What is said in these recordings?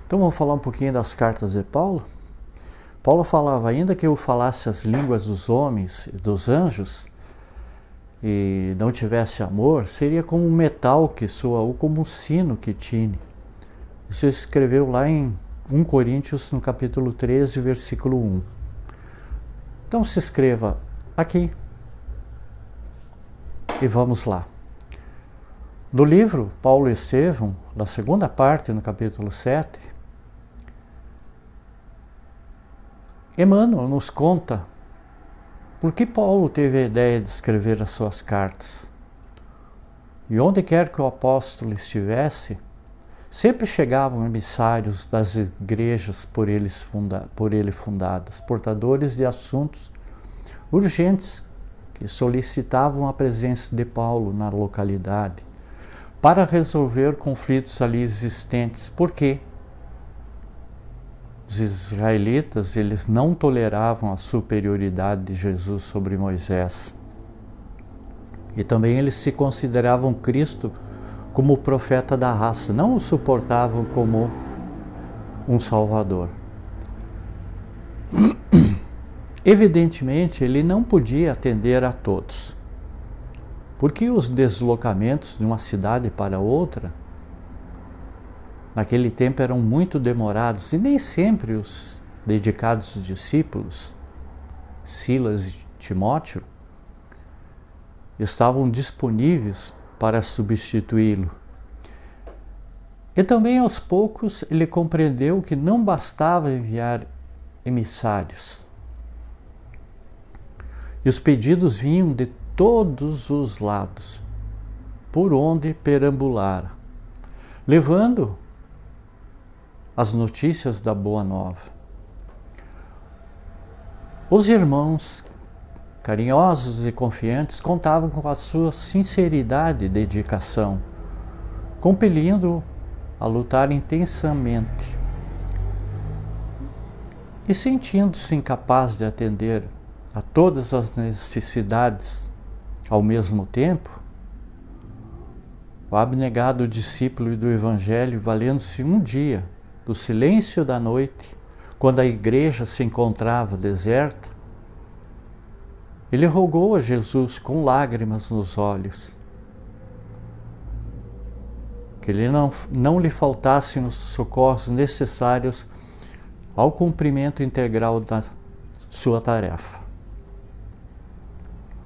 Então vamos falar um pouquinho das cartas de Paulo. Paulo falava: ainda que eu falasse as línguas dos homens e dos anjos e não tivesse amor, seria como um metal que soa ou como um sino que tine. Isso escreveu lá em 1 Coríntios, no capítulo 13, versículo 1. Então se escreva aqui e vamos lá. No livro Paulo e Estevão, na segunda parte, no capítulo 7, Emmanuel nos conta por que Paulo teve a ideia de escrever as suas cartas. E onde quer que o apóstolo estivesse, sempre chegavam emissários das igrejas por ele fundadas, portadores de assuntos urgentes que solicitavam a presença de Paulo na localidade para resolver conflitos ali existentes. Por quê? Os israelitas, eles não toleravam a superioridade de Jesus sobre Moisés. E também eles se consideravam Cristo como o profeta da raça, não o suportavam como um salvador. Evidentemente, ele não podia atender a todos, porque os deslocamentos de uma cidade para outra naquele tempo eram muito demorados e nem sempre os dedicados discípulos, Silas e Timóteo, estavam disponíveis para substituí-lo. E também aos poucos ele compreendeu que não bastava enviar emissários. E os pedidos vinham de todos os lados, por onde perambulara, levando as notícias da Boa Nova. Os irmãos, carinhosos e confiantes, contavam com a sua sinceridade e dedicação, compelindo-o a lutar intensamente. E sentindo-se incapaz de atender a todas as necessidades ao mesmo tempo, o abnegado discípulo do Evangelho, valendo-se um dia do silêncio da noite, quando a igreja se encontrava deserta, ele rogou a Jesus com lágrimas nos olhos que ele não lhe faltassem os socorros necessários ao cumprimento integral da sua tarefa.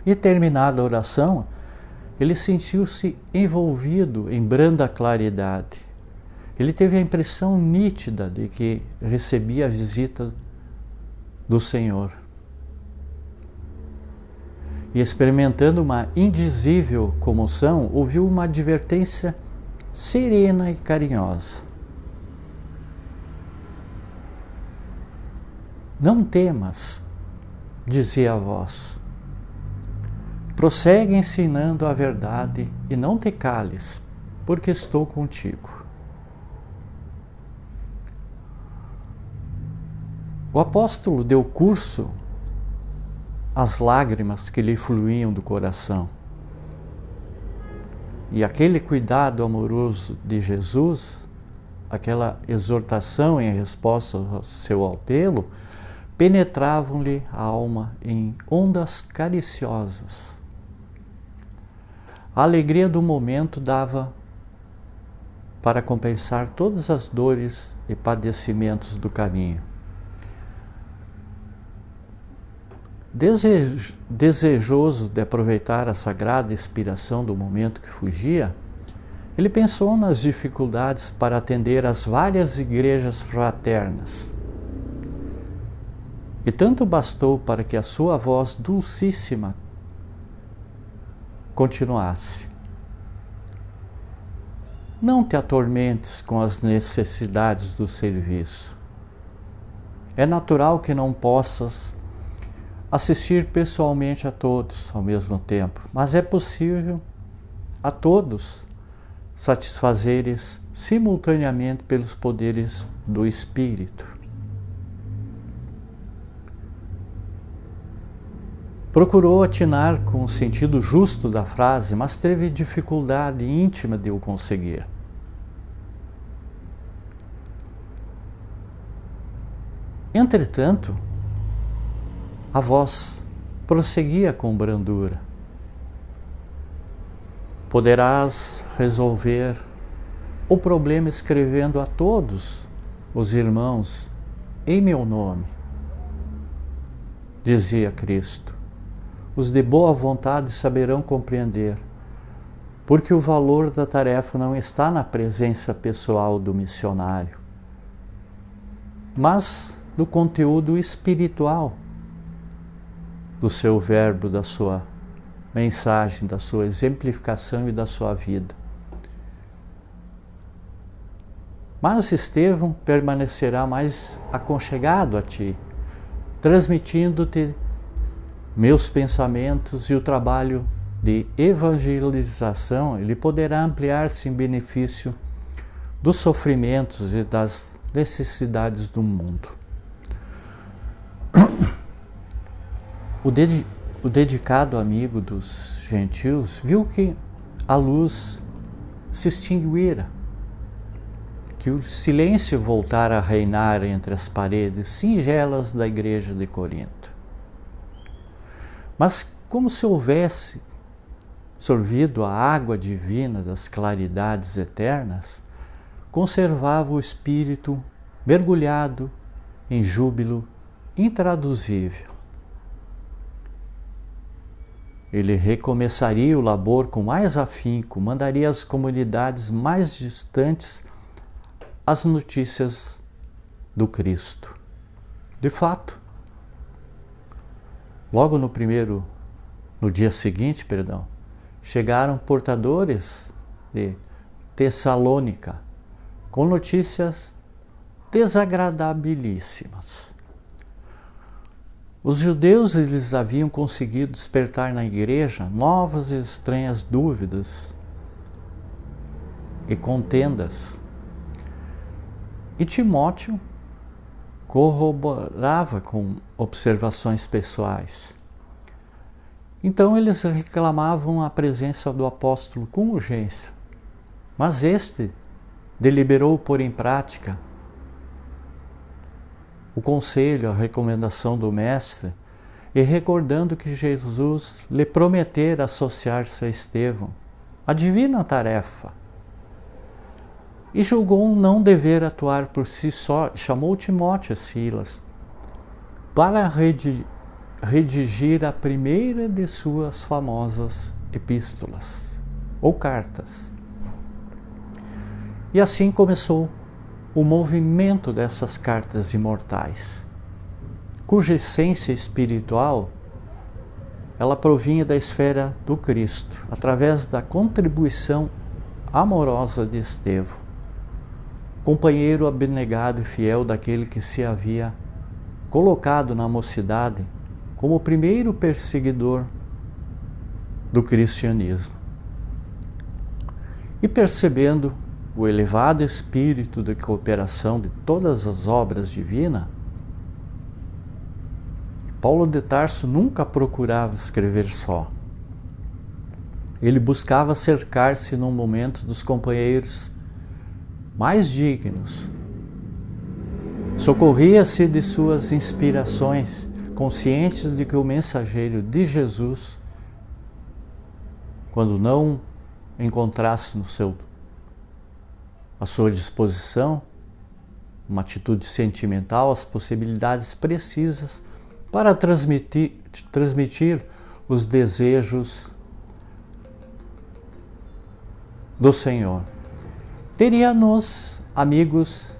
E terminada a oração, ele sentiu-se envolvido em branda claridade. Ele teve a impressão nítida de que recebia a visita do Senhor. E experimentando uma indizível comoção, ouviu uma advertência serena e carinhosa. Não temas, dizia a voz. Prossegue ensinando a verdade e não te cales, porque estou contigo. O apóstolo deu curso às lágrimas que lhe fluíam do coração. E aquele cuidado amoroso de Jesus, aquela exortação em resposta ao seu apelo, penetravam-lhe a alma em ondas cariciosas. A alegria do momento dava para compensar todas as dores e padecimentos do caminho. Desejoso de aproveitar a sagrada inspiração do momento que fugia, ele pensou nas dificuldades para atender às várias igrejas fraternas. E tanto bastou para que a sua voz dulcíssima continuasse. Não te atormentes com as necessidades do serviço. É natural que não possas assistir pessoalmente a todos ao mesmo tempo, mas é possível a todos satisfazeres simultaneamente pelos poderes do Espírito. Procurou atinar com o sentido justo da frase, mas teve dificuldade íntima de o conseguir. Entretanto, a voz prosseguia com brandura. Poderás resolver o problema escrevendo a todos os irmãos em meu nome, dizia Cristo. Os de boa vontade saberão compreender, porque o valor da tarefa não está na presença pessoal do missionário, mas no conteúdo espiritual do seu verbo, da sua mensagem, da sua exemplificação e da sua vida. Mas Estevão permanecerá mais aconchegado a ti, transmitindo-te meus pensamentos, e o trabalho de evangelização ele poderá ampliar-se em benefício dos sofrimentos e das necessidades do mundo. O dedicado amigo dos gentios viu que a luz se extinguira, que o silêncio voltara a reinar entre as paredes singelas da igreja de Corinto. Mas como se houvesse sorvido a água divina das claridades eternas, conservava o espírito mergulhado em júbilo intraduzível. Ele recomeçaria o labor com mais afinco, mandaria às comunidades mais distantes as notícias do Cristo. De fato, logo no dia seguinte, chegaram portadores de Tessalônica com notícias desagradabilíssimas. Os judeus eles haviam conseguido despertar na igreja novas e estranhas dúvidas e contendas. E Timóteo corroborava com observações pessoais. Então eles reclamavam a presença do apóstolo com urgência, mas este deliberou pôr em prática o conselho, a recomendação do mestre, e recordando que Jesus lhe prometera associar-se a Estevão, a divina tarefa, e julgou não dever atuar por si só, chamou Timóteo e Silas para redigir a primeira de suas famosas epístolas ou cartas. E assim começou o movimento dessas cartas imortais, cuja essência espiritual ela provinha da esfera do Cristo, através da contribuição amorosa de Estevão, companheiro abnegado e fiel daquele que se havia colocado na mocidade como o primeiro perseguidor do cristianismo. E percebendo o elevado espírito de cooperação de todas as obras divinas, Paulo de Tarso nunca procurava escrever só. Ele buscava cercar-se num momento dos companheiros mais dignos. Socorria-se de suas inspirações, conscientes de que o mensageiro de Jesus, quando não encontrasse à sua disposição uma atitude sentimental, as possibilidades precisas para transmitir os desejos do Senhor, teria nos amigos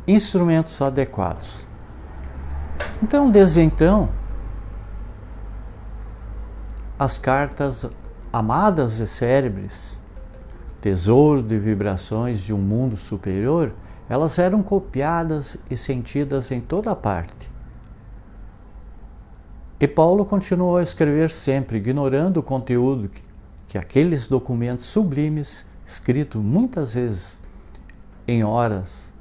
instrumentos adequados. Então, desde então, as cartas amadas e célebres, tesouro de vibrações de um mundo superior, elas eram copiadas e sentidas em toda parte. E Paulo continuou a escrever sempre, ignorando o conteúdo que aqueles documentos sublimes, escritos muitas vezes em horas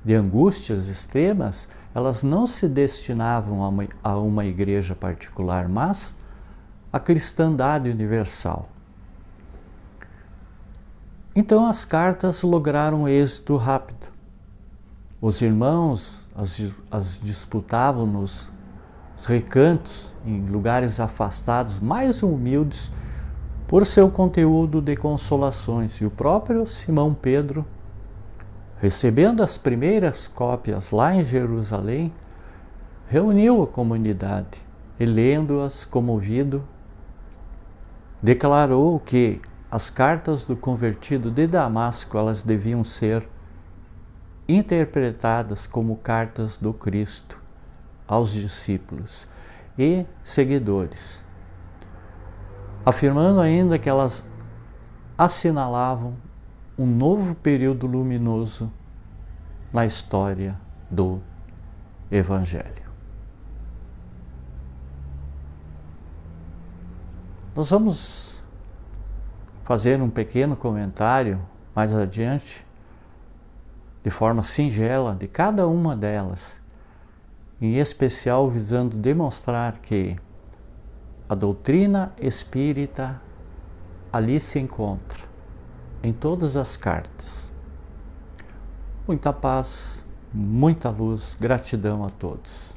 de angústias extremas, elas não se destinavam a uma igreja particular, mas à cristandade universal. Então as cartas lograram êxito rápido. Os irmãos as disputavam nos recantos, em lugares afastados, mais humildes, por seu conteúdo de consolações. E o próprio Simão Pedro, recebendo as primeiras cópias lá em Jerusalém, reuniu a comunidade e, lendo-as comovido, declarou que as cartas do convertido de Damasco, elas deviam ser interpretadas como cartas do Cristo aos discípulos e seguidores, afirmando ainda que elas assinalavam um novo período luminoso na história do Evangelho. Nós vamos fazer um pequeno comentário mais adiante, de forma singela, de cada uma delas, em especial visando demonstrar que a doutrina espírita ali se encontra, em todas as cartas. Muita paz, muita luz, gratidão a todos.